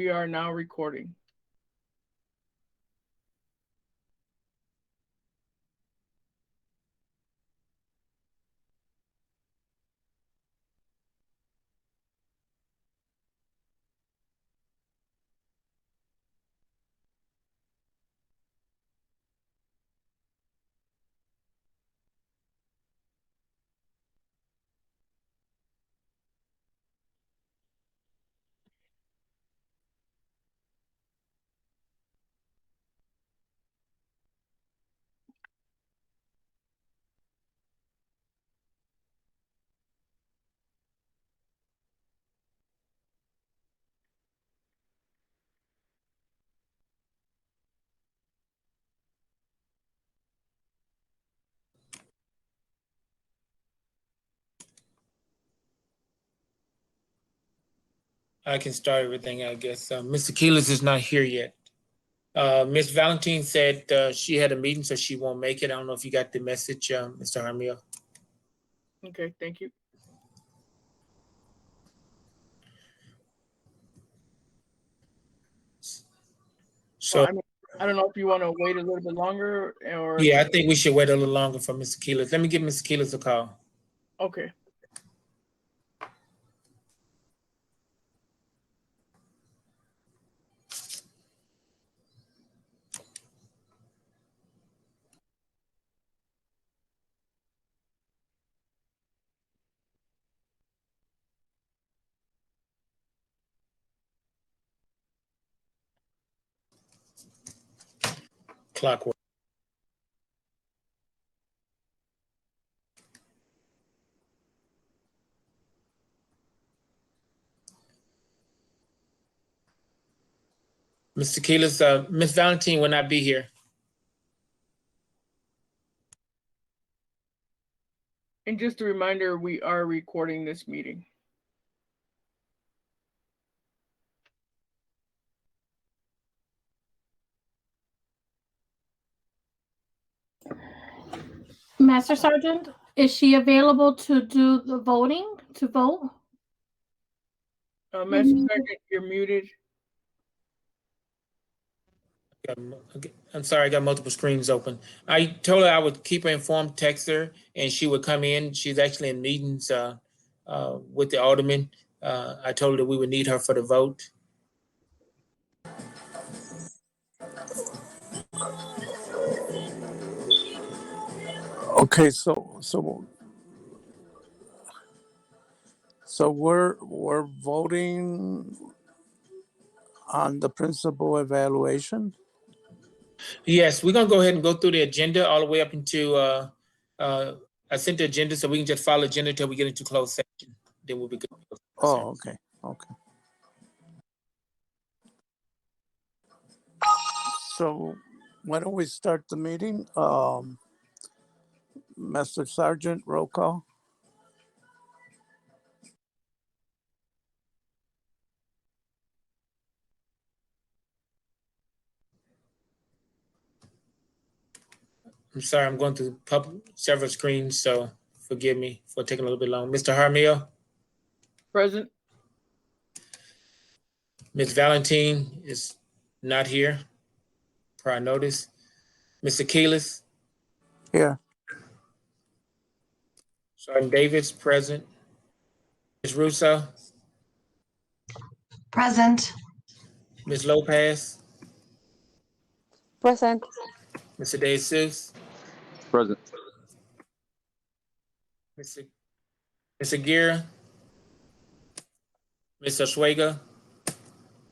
We are now recording. I can start everything, I guess. Mr. Quiles is not here yet. Ms. Valentin said she had a meeting, so she won't make it. I don't know if you got the message, Mr. Jaramillo. Okay, thank you. So, I don't know if you want to wait a little bit longer or. yeah, I think we should wait a little longer for Mr. Quiles. Let me give Mr. Quiles a call. Okay. Clockwork. Mr. Quiles, Ms. Valentin will not be here. And just a reminder, we are recording this meeting. Master Sergeant, is she available to do the voting, to vote? Master Sergeant, you're muted. I'm sorry, I got multiple screens open. I told her I would keep her informed, text her, and she would come in. She's actually in meetings with the alderman. I told her that we would need her for the vote. Okay, so we're voting on the principal evaluation. Yes, we're gonna go ahead and go through the agenda all the way up into. I sent the agenda so we can just follow the agenda until we get into closed session. Then we'll be good. Oh, okay. So why don't we start the meeting? Master Sergeant, roll call. I'm sorry, I'm going through several screens, so forgive me for taking a little bit long. Mr. Jaramillo? Present. Ms. Valentin is not here, prior notice. Mr. Quiles? Here. Sergeant Davis, present. Ms. Russo? Present. Ms. Lopez? Present. Mr. DeJesus? Present. Mr. Guerra? Mr. Arzuaga?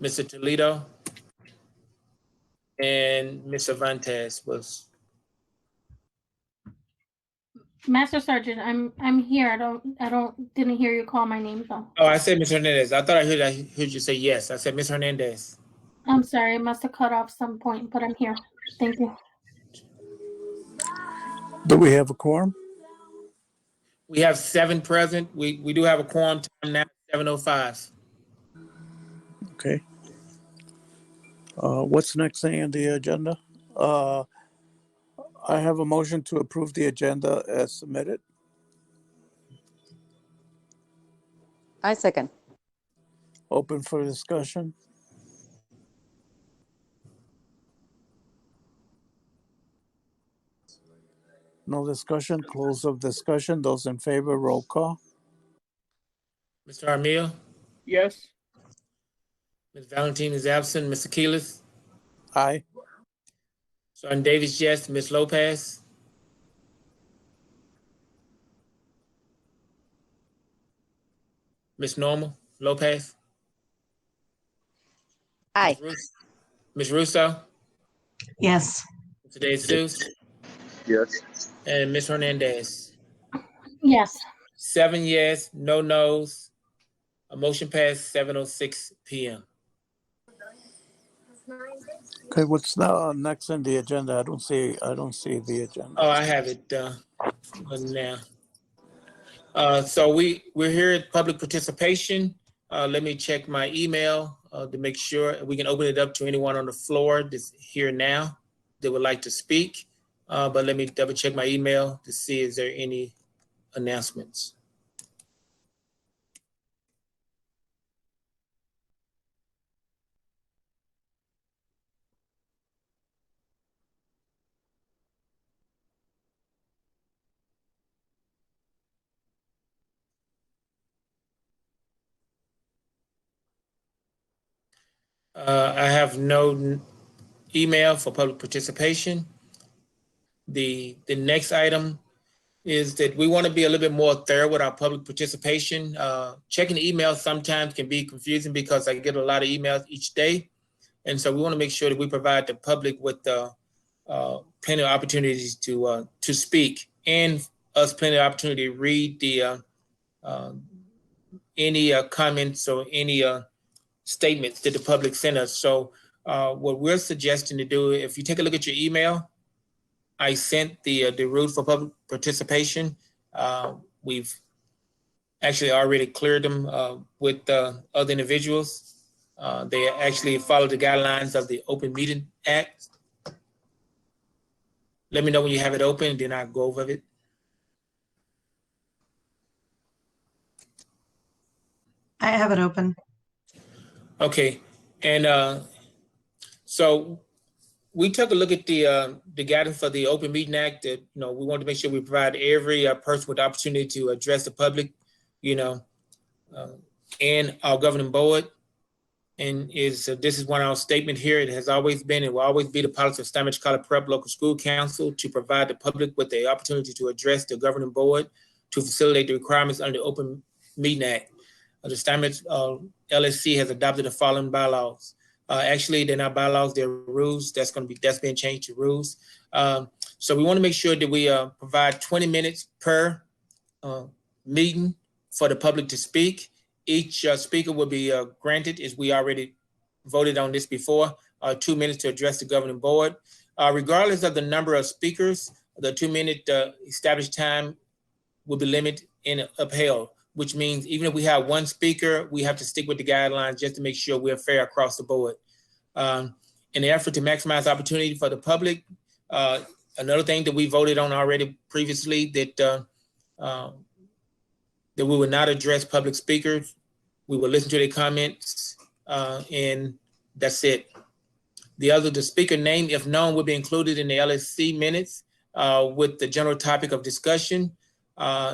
Mr. Toledo? And Mr. Vanessa was. Master Sergeant, I'm here. Didn't hear you call my name though. Oh, I said Ms. Hernandez. I thought I heard you say yes. I said Ms. Hernandez. I'm sorry, I must have cut off some point, but I'm here. Thank you. Do we have a quorum? We have 7 present. We do have a quorum time now, 7:05. Okay. What's next thing on the agenda? I have a motion to approve the agenda as submitted. I second. Open for discussion. No discussion, close of discussion. Those in favor, roll call. Mr. Jaramillo, Yes. Ms. Valentin is absent. Mr. Quiles, Aye. Sergeant Davis, yes. Ms. Lopez, Ms. Norma Lopez, Aye. Ms. Russo, Yes. Mr. DeJesus, Yes. and Ms. Hernandez. Yes. 7 yes, no no's. A motion passed 7:06 p.m. Okay, what's now next on the agenda? I don't see the agenda. Oh, I have it now. So we're here at public participation. Let me check my email to make sure we can open it up to anyone on the floor that's here now that would like to speak. But let me double check my email to see is there any announcements. I have no email for public participation. The next item is that we want to be a little bit more thorough with our public participation. Checking emails sometimes can be confusing because I get a lot of emails each day. And so we want to make sure that we provide the public with plenty of opportunities to speak and us plenty of opportunity to read the any comments or any statements that the public sent us. So what we're suggesting to do, if you take a look at your email, I sent the route for public participation. We've actually already cleared them with other individuals. They actually follow the guidelines of the Open Meeting Act. Let me know when you have it open, then I'll go over it. I have it open. Okay, and so we took a look at the guidance for the Open Meeting Act. That we want to make sure we provide every person with the opportunity to address the public, and our governing board. And this is one of our statement here. It has always been and will always be the policy of Steinmetz College Prep Local School Council to provide the public with the opportunity to address the governing board to facilitate the requirements under the Open Meeting Act. The Steinmetz LSC has adopted the following bylaws. Actually, they're not bylaws; they're rules. That's being changed to rules. So we want to make sure that we provide 20 minutes per meeting for the public to speak. Each speaker will be granted, as we already voted on this before, 2 minutes to address the governing board. Regardless of the number of speakers, the 2-minute established time will be limited and upheld, which means even if we have one speaker, we have to stick with the guidelines just to make sure we're fair across the board. In the effort to maximize opportunity for the public, another thing that we voted on already previously that we would not address public speakers. We will listen to their comments, and that's it. The speaker name, if known, will be included in the LSC minutes with the general topic of discussion.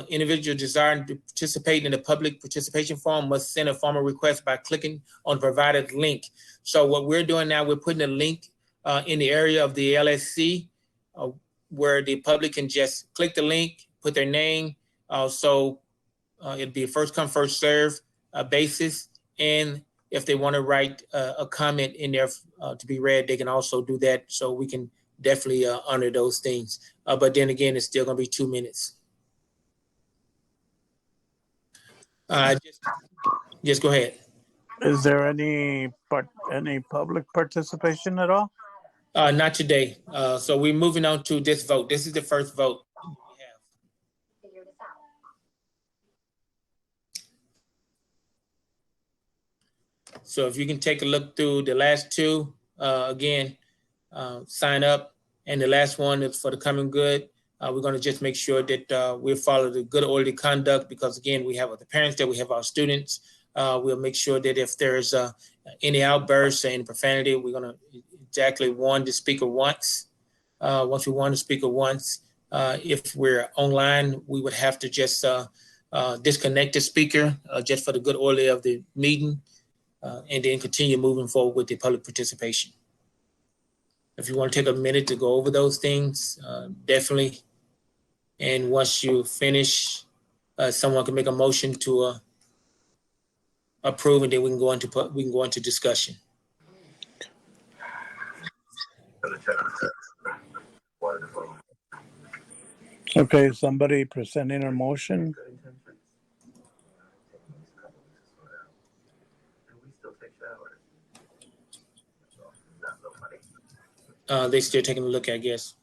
Individuals desiring to participate in the public participation form must send a formal request by clicking on the provided link. So what we're doing now, we're putting a link in the area of the LSC where the public can just click the link, put their name. So it'd be a first come, first serve basis. And if they want to write a comment in there to be read, they can also do that. So we can definitely honor those things. But then again, it's still going to be 2 minutes. Just go ahead. Is there any public participation at all? Not today. So we're moving on to this vote. This is the first vote we have. So if you can take a look through the last two, again, sign up. And the last one is for the common good. We're going to just make sure that we follow the good orderly conduct because, again, we have the parents there, we have our students. We'll make sure that if there's any outbursts or any profanity, we're going to exactly warn the speaker once. Once we warn the speaker once, If we're online, we would have to just disconnect the speaker just for the good order of the meeting, and then continue moving forward with the public participation. If you want to take a minute to go over those things, definitely. And once you finish, someone can make a motion to approve, and then we can go into discussion. Okay, somebody presenting a motion? They still taking a look, I guess.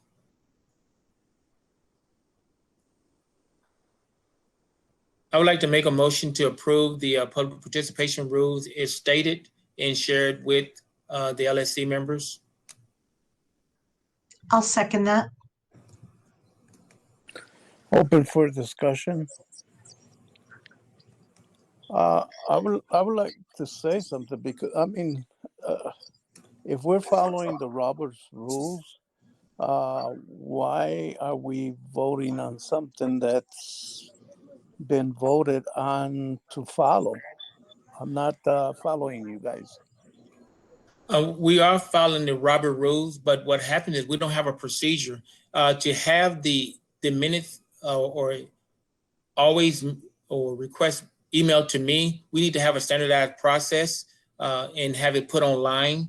I would like to make a motion to approve the public participation rules as stated and shared with the LSC members. I'll second that. Open for discussion. I would like to say something because, I mean, if we're following the Roberts rules, why are we voting on something that's been voted on to follow? I'm not following you guys. We are following the Robert rules, but what happened is we don't have a procedure to have the minutes or always or request email to me. We need to have a standardized process and have it put online.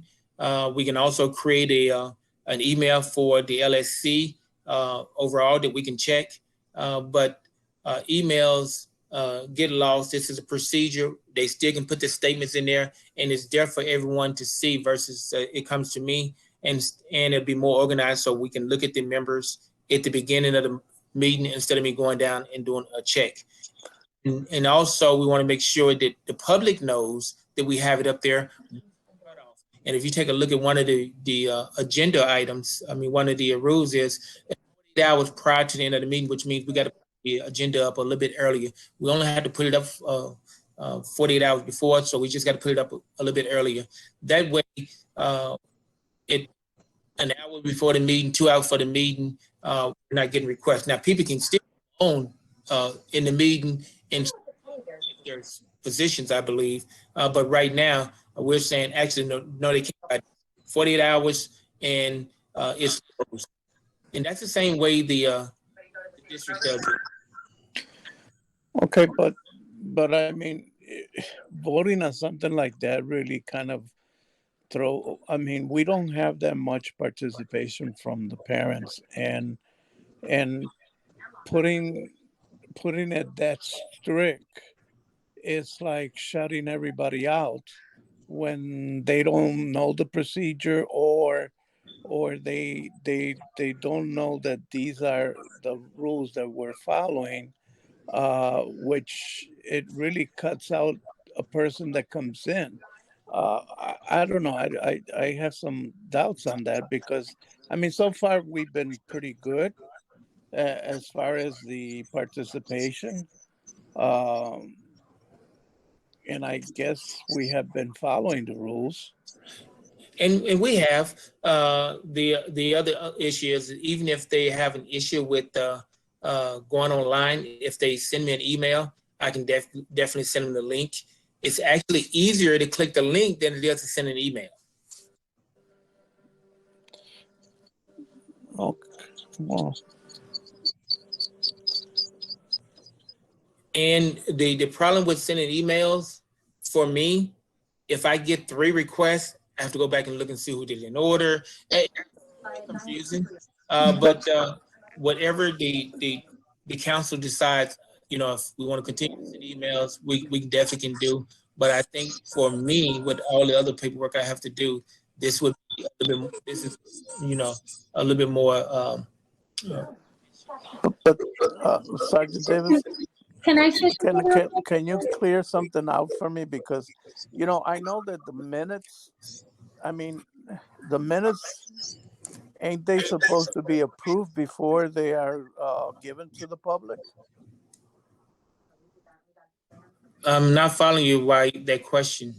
We can also create an email for the LSC overall that we can check, but emails get lost. This is a procedure. They still can put the statements in there, and it's there for everyone to see versus it comes to me, and it'll be more organized so we can look at the members at the beginning of the meeting instead of me going down and doing a check. And also we want to make sure that the public knows that we have it up there. And if you take a look at one of the agenda items, I mean, one of the rules is 48 hours prior to the end of the meeting, which means we got to put the agenda up a little bit earlier. We only had to put it up 48 hours before, so we just got to put it up a little bit earlier. That way, an hour before the meeting, 2 hours for the meeting, we're not getting requests. Now, people can still own in the meeting and their positions, I believe. But right now, we're saying actually no, they can't. 48 hours and it's closed. And that's the same way the district does it. Okay, but I mean, voting on something like that really kind of I mean, we don't have that much participation from the parents, and putting it that strict, it's like shutting everybody out when they don't know the procedure or they don't know that these are the rules that we're following, which it really cuts out a person that comes in. I don't know. I have some doubts on that because, I mean, so far we've been pretty good as far as the participation. And I guess we have been following the rules. And we have the other issue is even if they have an issue with going online, if they send me an email, I can definitely send them the link. It's actually easier to click the link than it is to send an email. Okay. Well. And the problem with sending emails, for me, if I get 3 requests, I have to go back and look and see who did it in order. It's confusing. But whatever the council decides, you know, if we want to continue to send emails, we definitely can do. But I think for me, with all the other paperwork I have to do, this would be this is, you know, a little bit more. But Sergeant Davis, Can I say can you clear something out for me? Because, you know, I know that the minutes, ain't they supposed to be approved before they are given to the public? I'm not following you. Why that question?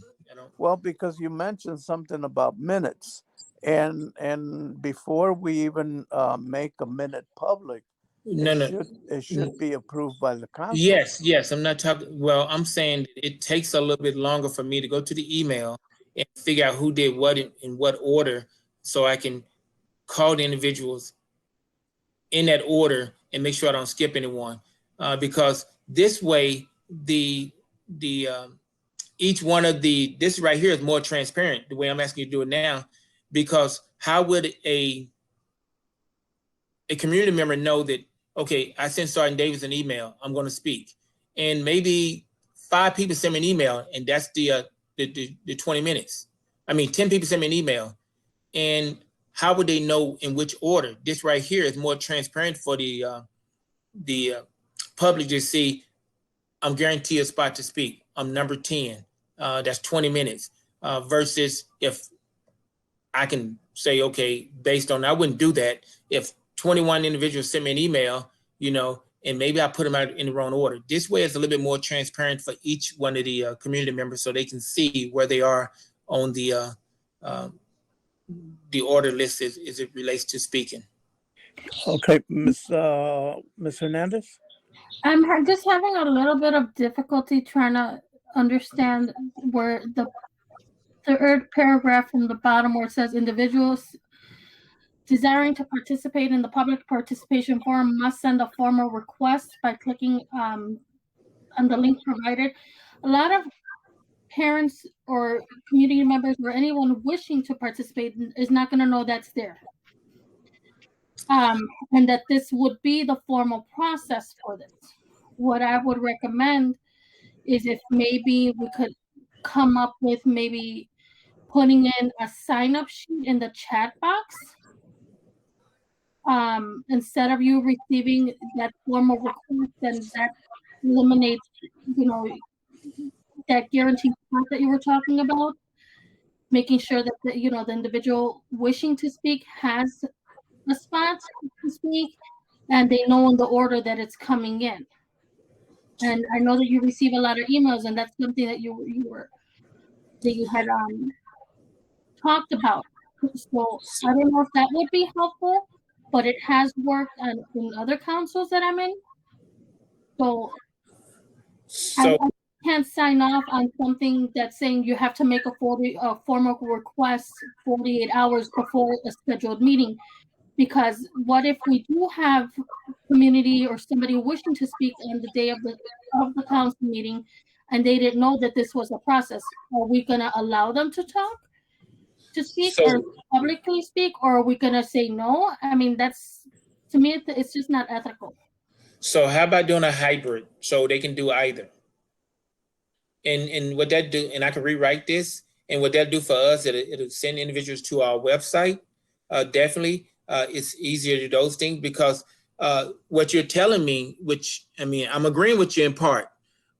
Well, because you mentioned something about minutes, and before we even make a minute public, No. It should be approved by the council. Yes. I'm not talking. Well, I'm saying it takes a little bit longer for me to go to the email and figure out who did what in what order, so I can call the individuals in that order and make sure I don't skip anyone. Because this way, each one of this right here is more transparent. The way I'm asking you to do it now, because how would a community member know that, okay, I sent Sergeant Davis an email, I'm going to speak, and maybe 5 people send me an email, and that's the 20 minutes. I mean, 10 people send me an email, and how would they know in which order? This right here is more transparent for the public to see. I'm guaranteed a spot to speak. I'm number 10. That's 20 minutes. Versus if I can say, okay, based on, I wouldn't do that if 21 individuals send me an email, and maybe I put them out in the wrong order. This way, it's a little bit more transparent for each one of the community members, so they can see where they are on the order list as it relates to speaking. Okay, Miss Hernandez. I'm just having a little bit of difficulty trying to understand where the third paragraph from the bottom, where it says individuals desiring to participate in the public participation forum must send a formal request by clicking on the link provided. A lot of parents or community members or anyone wishing to participate is not going to know that's there. And that this would be the formal process for this. What I would recommend is if maybe we could come up with maybe putting in a sign-up sheet in the chat box. Instead of you receiving that formal request, then that eliminates, that guaranteed spot that you were talking about, making sure that the individual wishing to speak has a spot to speak, and they know in the order that it's coming in. And I know that you receive a lot of emails, and that's something that you had talked about. So I don't know if that would be helpful, but it has worked in other councils that I'm in. So I can't sign off on something that's saying you have to make a formal request 48 hours before a scheduled meeting. Because what if we do have community or somebody wishing to speak on the day of the council meeting, and they didn't know that this was a process? Are we going to allow them to speak or publicly speak, or are we going to say no? I mean, that's, to me, it's just not ethical. So how about doing a hybrid so they can do either? And what that do, and I can rewrite this, and what that do for us, it'll send individuals to our website. Definitely, it's easier to do those things, because what you're telling me, which, I mean, I'm agreeing with you in part.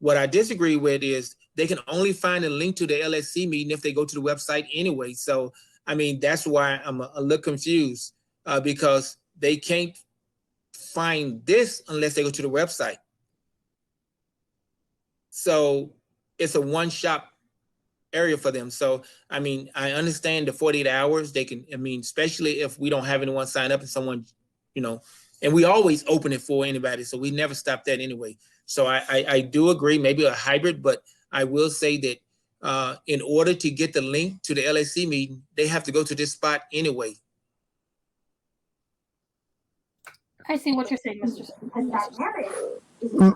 What I disagree with is they can only find a link to the LSC meeting if they go to the website anyway. So, I mean, that's why I'm a little confused, because they can't find this unless they go to the website. So it's a one-shop area for them. So, I mean, I understand the 48 hours. They can, I mean, especially if we don't have anyone sign up and someone, and we always open it for anybody. So we never stop that anyway. So I do agree, maybe a hybrid, but I will say that in order to get the link to the LSC meeting, they have to go to this spot anyway. I see what you're saying, Mr.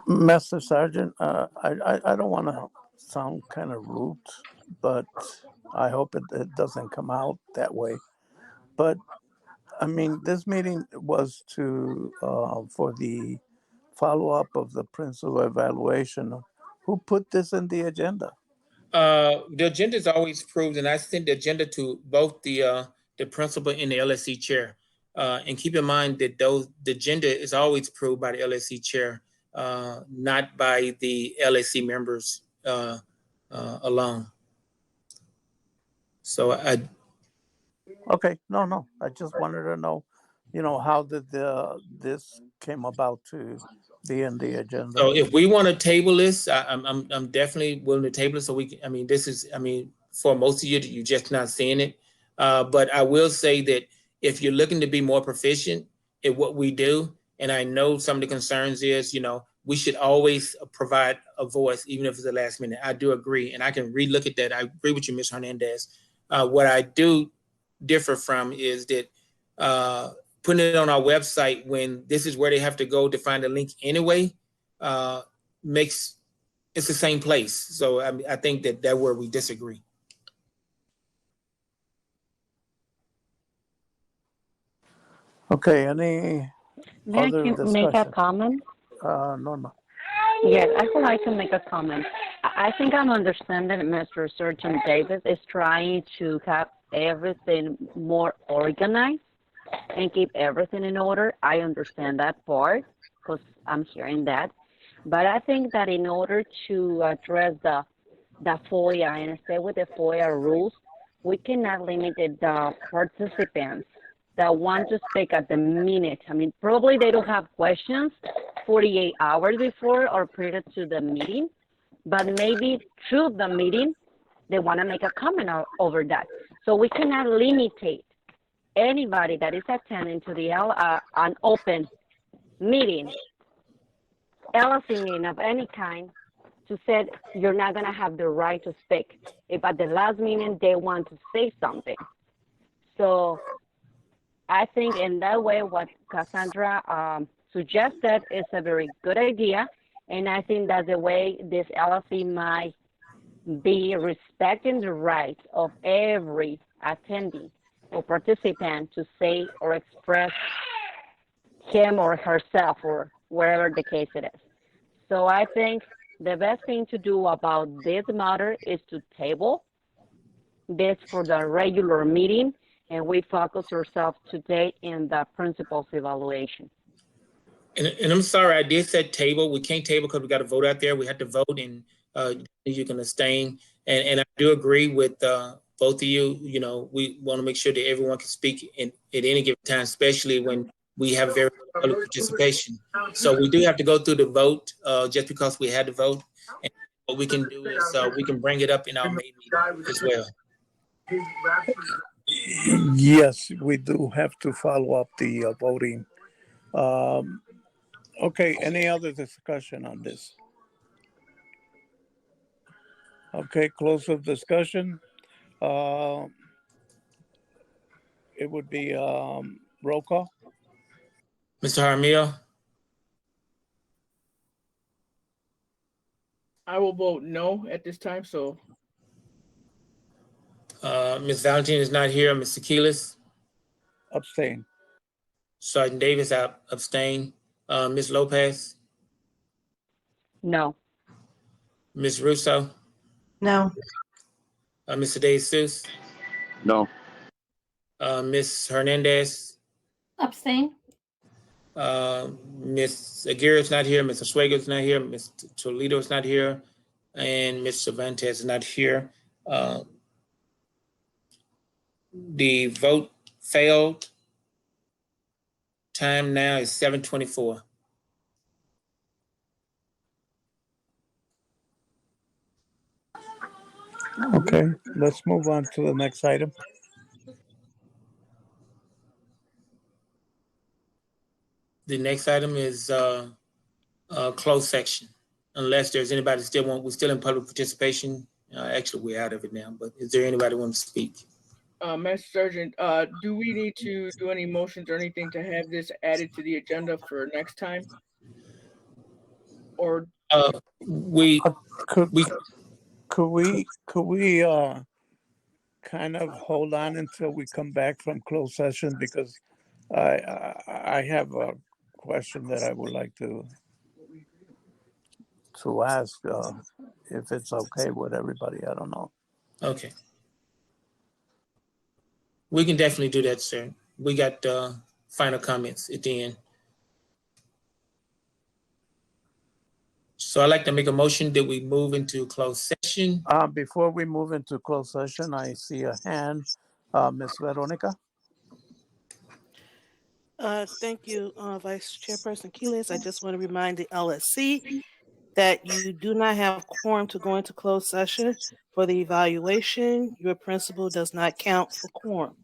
Master Sergeant, I don't want to sound kind of rude, but I hope it doesn't come out that way. But I mean, this meeting was for the follow-up of the principal evaluation. Who put this in the agenda? The agenda is always approved, and I sent the agenda to both the principal and the LSC chair. And keep in mind that the agenda is always approved by the LSC chair, not by the LSC members alone. So Okay, no. I just wanted to know, how did this came about to be in the agenda? So if we want to table this, I'm definitely willing to table it. So we can, I mean, this is, I mean, for most of you, you're just not seeing it. But I will say that if you're looking to be more proficient at what we do, And I know some of the concerns is, we should always provide a voice, even if it's the last minute. I do agree. And I can relook at that. I agree with you, Ms. Hernandez. What I do differ from is that putting it on our website when this is where they have to go to find a link anyway, it's the same place. So I think that's where we disagree. Okay, any May other I make a discussion? comment? Norma. Yes, I would like to make a comment. I think I'm understanding Mr. Surgeon Davis is trying to have everything more organized and keep everything in order. I understand that part because I'm hearing that. But I think that in order to address the FOIA and stay with the FOIA rules, we cannot limit the participants that want to speak at the minute. I mean, probably they don't have questions 48 hours before or prior to the meeting, but maybe through the meeting, they want to make a comment over that. So we cannot limit anybody that is attending to the an open meeting, LSC meeting of any kind, to say you're not going to have the right to speak if at the last meeting they want to say something. So I think in that way, what Cassandra suggested is a very good idea. And I think that's the way this LLC might be respecting the rights of every attendee or participant to say or express him or herself or wherever the case it is. So I think the best thing to do about this matter is to table this for the regular meeting, and we focus ourselves today in the principles evaluation. And I'm sorry, I did say table. We can't table because we got a vote out there. We have to vote, and you can abstain. And I do agree with both of you. We want to make sure that everyone can speak at any given time, especially when we have very little public participation. So we do have to go through the vote just because we had to vote. And what we can do is we can bring it up in our May meeting as well. Yes, we do have to follow up the voting. Okay, any other discussion on this? Okay, close of discussion. It would be roll call. Mr. Jaramillo? I will vote no at this time, so. Ms. Valentin is not here. Mr. Quiles? Abstain. Sergeant Davis, abstain. Ms. Lopez? No. Ms. Russo? No. Mr. DeJesus? No. Ms. Hernandez? Abstain. Ms. Aguirre is not here. Ms. Arzuaga is not here. Ms. Toledo is not here. And Ms. Vanessa is not here. The vote failed. Time now is 7:24. Okay, let's move on to the next item. The next item is closed section. Unless there's anybody we're still in public participation. Actually, we're out of it now, but is there anybody who wants to speak? Master Sergeant, do we need to do any motions or anything to have this added to the agenda for next time? Or Could we kind of hold on until we come back from closed session, because I have a question that I would like to ask, if it's okay with everybody. I don't know. Okay. We can definitely do that, sir. We got final comments at the end. So I'd like to make a motion that we move into closed session. Before we move into closed session, I see a hand. Ms. Veronica? Thank you, Vice Chairperson Quiles. I just want to remind the LSC that you do not have quorum to go into closed session for the evaluation. Your principal does not count for quorum.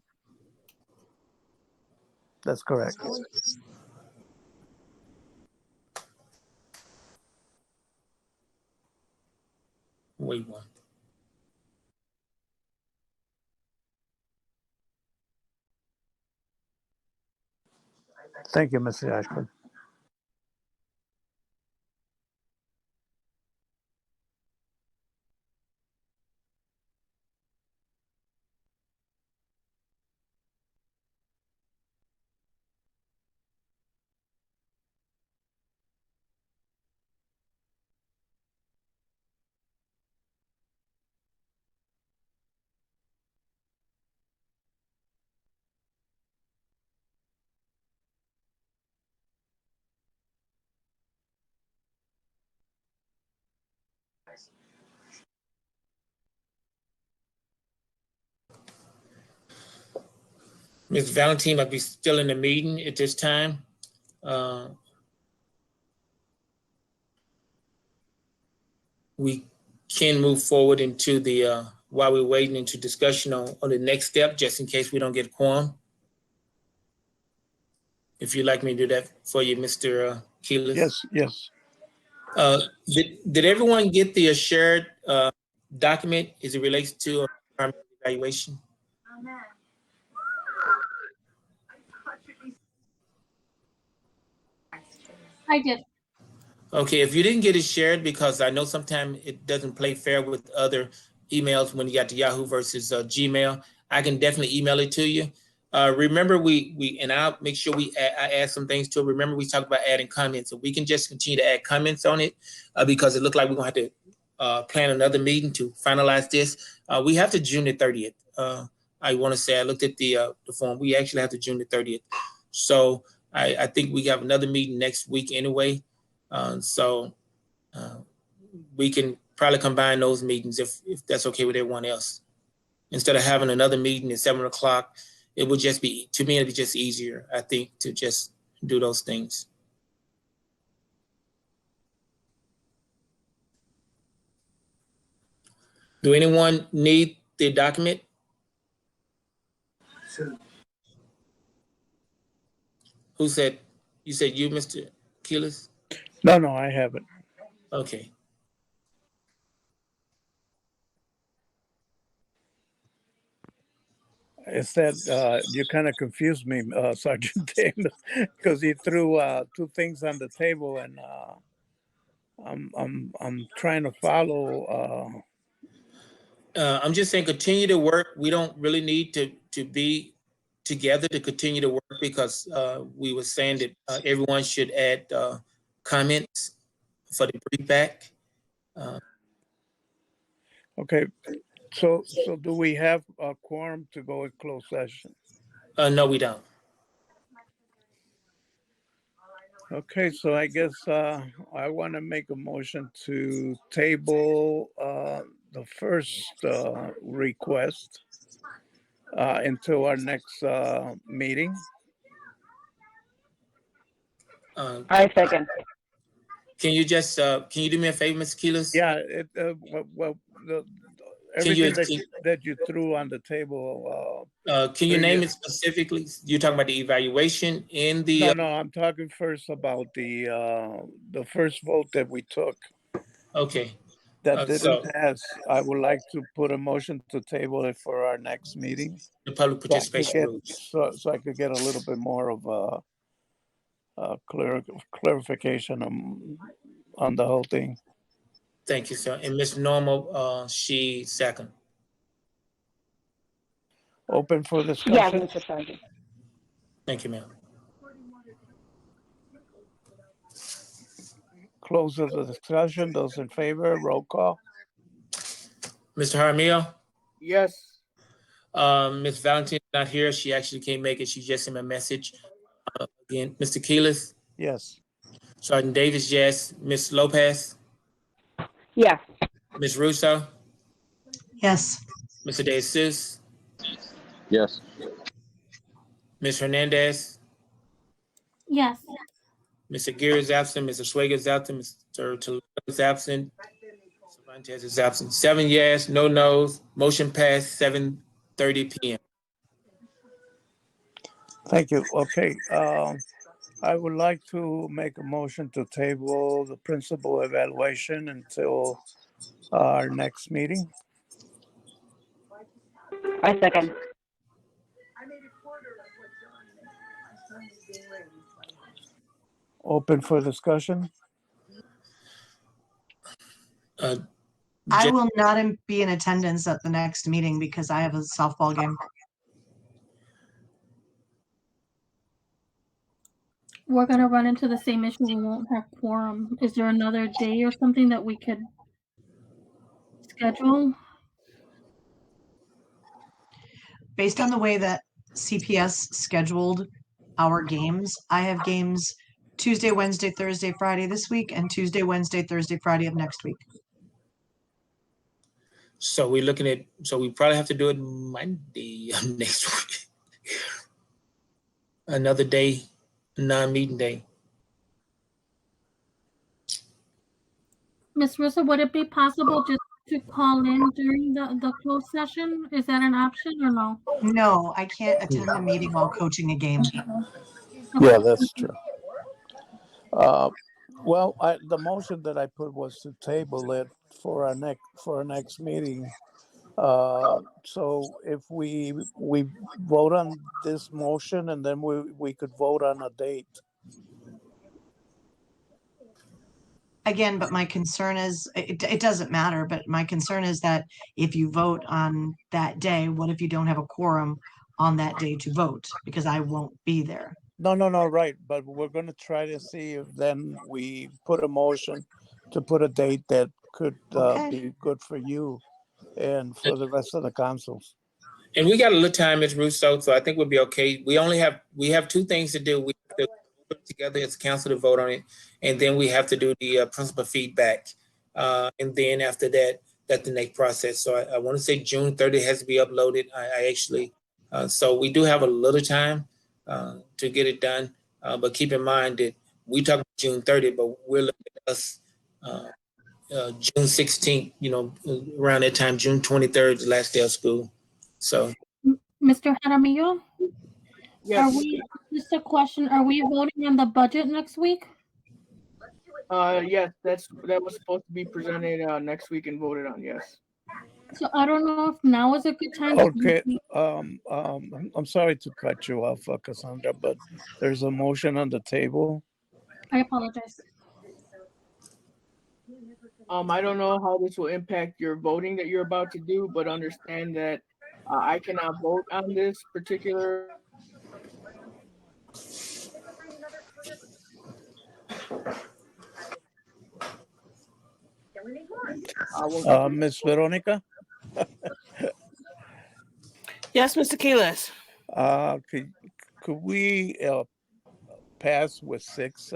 That's correct. Wait one. Thank you, Mr. Ashburn. Ms. Valentin might be still in the meeting at this time. We can move forward into the, while we're waiting into discussion on the next step, just in case we don't get a quorum. If you'd like me to do that for you, Mr. Quiles. Yes, yes. Did everyone get the shared document as it relates to evaluation? I did. Okay, if you didn't get it shared, because I know sometimes it doesn't play fair with other emails when you got the Yahoo versus Gmail, I can definitely email it to you. Remember, we and I'll make sure I add some things to it. Remember, we talked about adding comments, so we can just continue to add comments on it because it looked like we're gonna have to plan another meeting to finalize this. We have to June the 30th. I want to say I looked at the form. We actually have to June the 30th. So I think we have another meeting next week anyway. So we can probably combine those meetings if that's okay with everyone else. Instead of having another meeting at 7 o'clock, it would just be, to me, it'd be just easier, I think, to just do those things. Do anyone need the document? Who said, you said you, Mr. Quiles? No, I haven't. Okay. It's that you kind of confused me, Sergeant Dave, because he threw two things on the table, and I'm trying to follow. I'm just saying continue to work. We don't really need to be together to continue to work because we were saying that everyone should add comments for the brief back. Okay, so do we have a quorum to go in closed session? No, we don't. Okay, so I guess I want to make a motion to table the first request until our next meeting. I second. Can you just can you do me a favor, Mr. Quiles? Yeah, everything that you threw on the table. Can you name it specifically? You're talking about the evaluation in the. No, I'm talking first about the first vote that we took. Okay. That didn't pass. I would like to put a motion to table it for our next meeting. The public participation rules. So I could get a little bit more of clarification on the whole thing. Thank you, sir. And Ms. Norma, she second. Open for Yes, discussion. Mr. Sergeant. Thank you, ma'am. Close the discussion. Those in favor, roll call. Mr. Jaramillo? Yes. Ms. Valentin is not here. She actually can't make it. She just sent me a message. Again, Mr. Quiles? Yes. Sergeant Davis, yes. Ms. Lopez? Yes. Ms. Russo? Yes. Mr. DeJesus? Yes. Ms. Hernandez? Yes. Mr. Gear is absent. Mr. Arzuaga is absent. Mr. Toledo is absent. Mr. Valentin is absent. 7 yes, no no's. Motion passed 7:30 p.m. Thank you. Okay. I would like to make a motion to table the principal evaluation until our next meeting. I second. Open for discussion. I will not be in attendance at the next meeting because I have a softball game. We're gonna run into the same issue. We won't have quorum. Is there another day or something that we could schedule? Based on the way that CPS scheduled our games, I have games Tuesday, Wednesday, Thursday, Friday this week, and Tuesday, Wednesday, Thursday, Friday of next week. So we're looking at, so we probably have to do it Monday of next week. Another day, non-meeting day. Ms. Russo, would it be possible just to call in during the closed session? Is that an option or no? No, I can't attend a meeting while coaching a game. Yeah, that's true. Well, the motion that I put was to table it for our next meeting. So if we vote on this motion, and then we could vote on a date. Again, but my concern is, it doesn't matter, but my concern is that if you vote on that day, what if you don't have a quorum on that day to vote? Because I won't be there. No, right. But we're going to try to see if then we put a motion to put a date that could Okay. be good for you and for the rest of the councils. And we got a little time, Ms. Russo, so I think we'll be okay. We have two things to do. We have to put together as council to vote on it, and then we have to do the principal feedback. And then after that, that's the next process. So I want to say June 30th has to be uploaded. I actually, so we do have a little time to get it done. But keep in mind that we talk about June 30th, but we're looking at us June 16th, around that time, June 23rd, the last day of school. So, Mr. Jaramillo, Yes. just a question, are we voting on the budget next week? Yes, that was supposed to be presented next week and voted on. Yes. So I don't know if now is a good time. Okay. I'm sorry to cut you off, Cassandra, but there's a motion on the table. I apologize. I don't know how this will impact your voting that you're about to do, but understand that I cannot vote on this particular. Ms. Veronica? Yes, Mr. Quiles. Could we pass with 6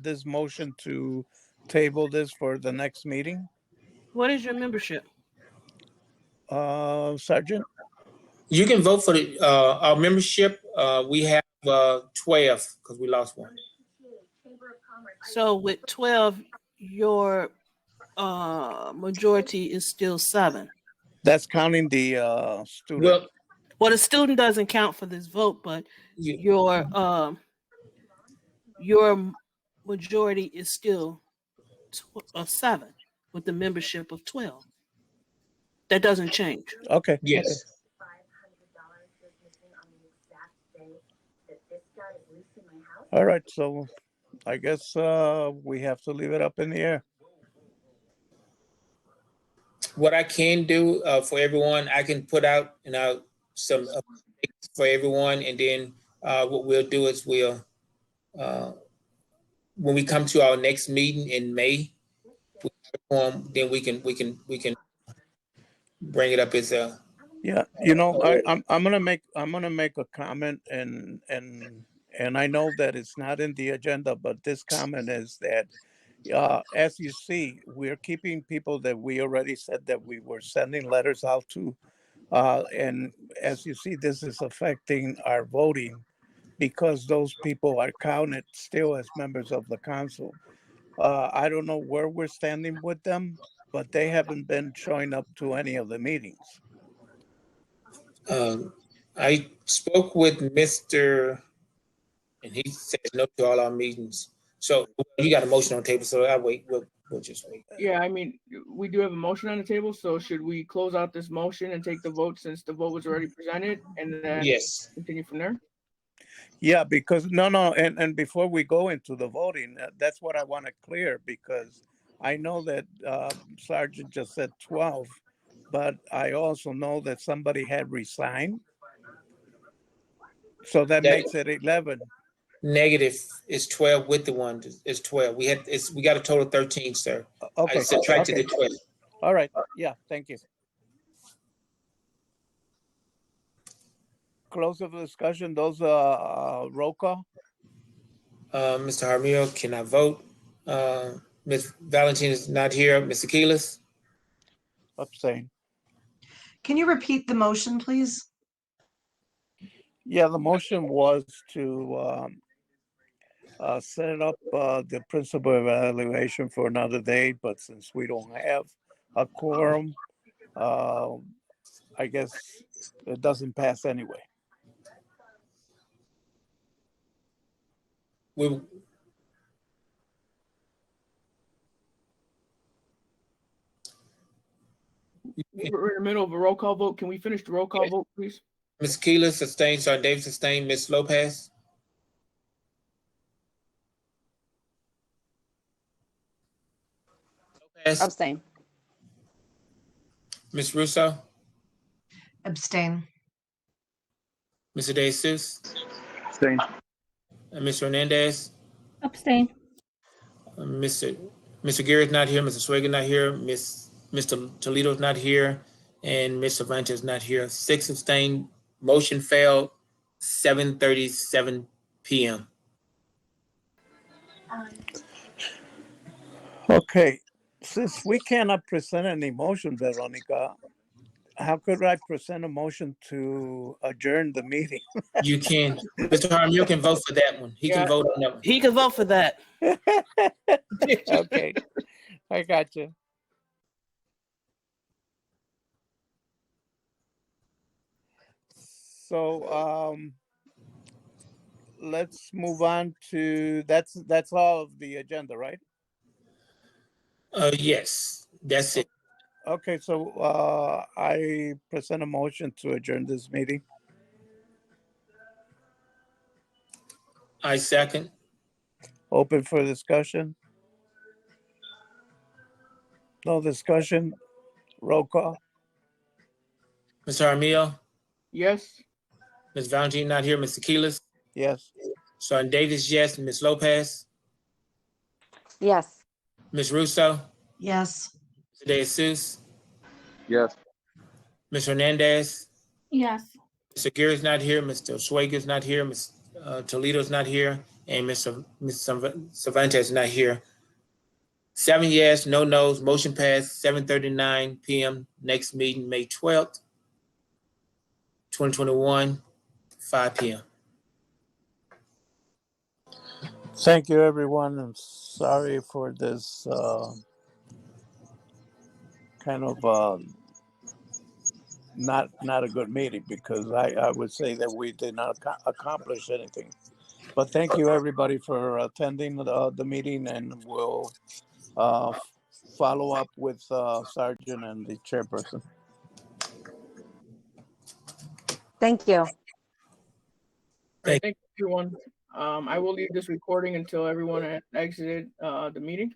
this motion to table this for the next meeting? What is your membership? Sergeant? you can vote for our membership. We have 12 because we lost one. So with 12, your majority is still 7. That's counting the student. Well, the student doesn't count for this vote, but your majority is still 7 with the membership of 12. That doesn't change. Okay. Yes. All right. So I guess we have to leave it up in the air. What I can do for everyone, I can put out some for everyone, and then what we'll do is we'll when we come to our next meeting in May, then we can bring it up as a. Yeah, I'm gonna make a comment, and I know that it's not in the agenda, but this comment is that as you see, we're keeping people that we already said that we were sending letters out to, and as you see, this is affecting our voting because those people are counted still as members of the council. I don't know where we're standing with them, but they haven't been showing up to any of the meetings. I spoke with Mr. and he said no to all our meetings. So you got a motion on the table, so I'll wait. We'll just wait. Yeah, I mean, we do have a motion on the table, so should we close out this motion and take the vote since the vote was already presented and then Yes. continue from there? Yeah, because and before we go into the voting, that's what I want to clear, because I know that Sergeant just said 12, but I also know that somebody had resigned. So that makes it 11. Negative is 12 with the one is 12. We got a total of 13, sir. Okay. I subtracted Okay. the 12. All right. Yeah, thank you. Close of the discussion. Those roll call. Mr. Jaramillo cannot vote. Ms. Valentin is not here. Mr. Quiles? Abstain. Can you repeat the motion, please? Yeah, the motion was to set up the principal evaluation for another day, but since we don't have a quorum, I guess it doesn't pass anyway. We We're in the middle of a roll call vote. Can we finish the roll call vote, please? Ms. Quiles sustained, Sergeant Davis sustained, Ms. Lopez? Lopez? Abstain. Ms. Russo? Abstain. Mr. DeJesus? Abstain. And Mr. Hernandez? Abstain. Mr. Garrett's not here, Mr. Swagger not here, Mr. Toledo's not here, and Ms. Valentin is not here. 6 abstained. Motion failed. 7:37 p.m. Okay, since we cannot present any motion, Veronica, how could I present a motion to adjourn the meeting? You can, Mr. Jaramillo can vote for that one. He Yeah. can vote on that one. He can vote for that. Okay, I got you. So let's move on to that's all of the agenda, right? Yes, that's it. Okay, so I present a motion to adjourn this meeting. I second. Open for discussion. No discussion. Roll call. Mr. Jaramillo, Yes? Ms. Valentin not here, Mr. Quiles, Yes. Sergeant Davis, yes, Ms. Lopez, Yes. Ms. Russo, Yes. Mr. DeJesus, Yes. Ms. Hernandez, Yes. Mr. Garrett's not here, Mr. Swagger's not here, Ms. Toledo's not here, and Mr. Cervantes is not here. 7 yes, no no's, motion passed, 7:39 p.m. Next meeting, May 12th, 2021, 5 p.m. Thank you, everyone. I'm sorry for this kind of not a good meeting, because I would say that we did not accomplish anything. But thank you, everybody, for attending the meeting, and we'll follow up with Sergeant and the chairperson. Thank you. All right, thank you, everyone. I will leave this recording until everyone has exited the meeting.